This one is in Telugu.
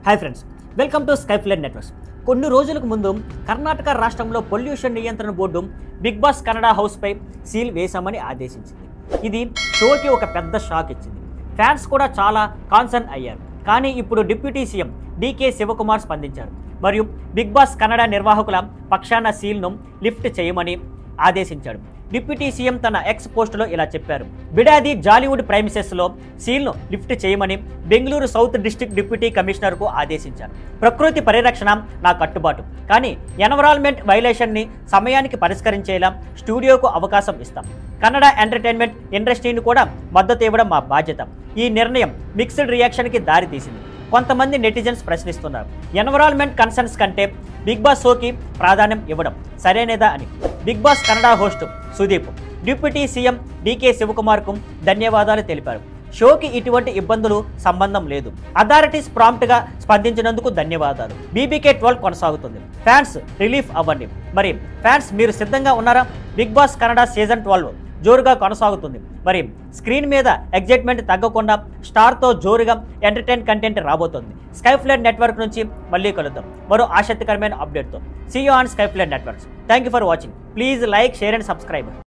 Hi friends, welcome to sky flight networks. కొన్ని రోజులకు ముందు కర్ణాటక రాష్ట్రంలో పొల్యూషన్ నియంత్రణ బోర్డు బిగ్ బాస్ కన్నడ హౌస్పై సీల్ వేశామని ఆదేశించింది. ఇది షోకి ఒక పెద్ద షాక్ ఇచ్చింది. ఫ్యాన్స్ కూడా చాలా కాన్సర్న్ అయ్యారు. కానీ ఇప్పుడు డిప్యూటీ సీఎం డీకే శివకుమార్ స్పందించారు మరియు బిగ్ బాస్ కన్నడ నిర్వాహకుల పక్షాన సీల్ను లిఫ్ట్ చేయమని ఆదేశించాడు. డిప్యూటీ సీఎం తన ఎక్స్ పోస్టులో ఇలా చెప్పారు: బిడాది జాలీవుడ్ ప్రైమిసెస్లో సీల్ను లిఫ్ట్ చేయమని బెంగళూరు సౌత్ డిస్ట్రిక్ట్ డిప్యూటీ కమిషనర్కు ఆదేశించారు. ప్రకృతి పరిరక్షణ నా కట్టుబాటు, కానీ ఎన్విరాన్మెంట్ వైలేషన్ని సమయానికి పరిష్కరించేలా స్టూడియోకు అవకాశం ఇస్తాం. కన్నడ ఎంటర్టైన్మెంట్ ఇండస్ట్రీని కూడా మద్దతు ఇవ్వడం మా బాధ్యత. ఈ నిర్ణయం మిక్స్డ్ రియాక్షన్కి దారి తీసింది. కొంతమంది నెటిజన్స్ ప్రశ్నిస్తున్నారు, ఎన్విరాన్మెంట్ కన్సర్న్స్ కంటే బిగ్ బాస్ షోకి ప్రాధాన్యం ఇవ్వడం సరైనదా అని. Big boss Kannada host Sudeep deputy CM DK శివకుమార్కు ధన్యవాదాలు తెలిపారు. షోకి ఇటువంటి ఇబ్బందులు సంబంధం లేదు. అథారిటీస్ ప్రాంప్ట్గా స్పందించినందుకు ధన్యవాదాలు. BBK 12 కొనసాగుతుంది. ఫ్యాన్స్ రిలీఫ్ అవ్వండి. మరి ఫ్యాన్స్ మీరు సిద్ధంగా ఉన్నారా? బిగ్ బాస్ కన్నడ సీజన్ 12 జోరుగా కొనసాగుతుంది. మరి స్క్రీన్ మీద ఎగ్జైట్మెంట్ తగ్గకుండా స్టార్తో జోరుగా ఎంటర్టైన్ కంటెంట్ రాబోతోంది. స్కైఫ్లైట్ నెట్వర్క్ నుంచి మళ్ళీ కలుద్దాం మరో ఆసక్తికరమైన అప్డేట్తో. See you on sky flight networks. Thank you for watching. Please like, share and subscribe.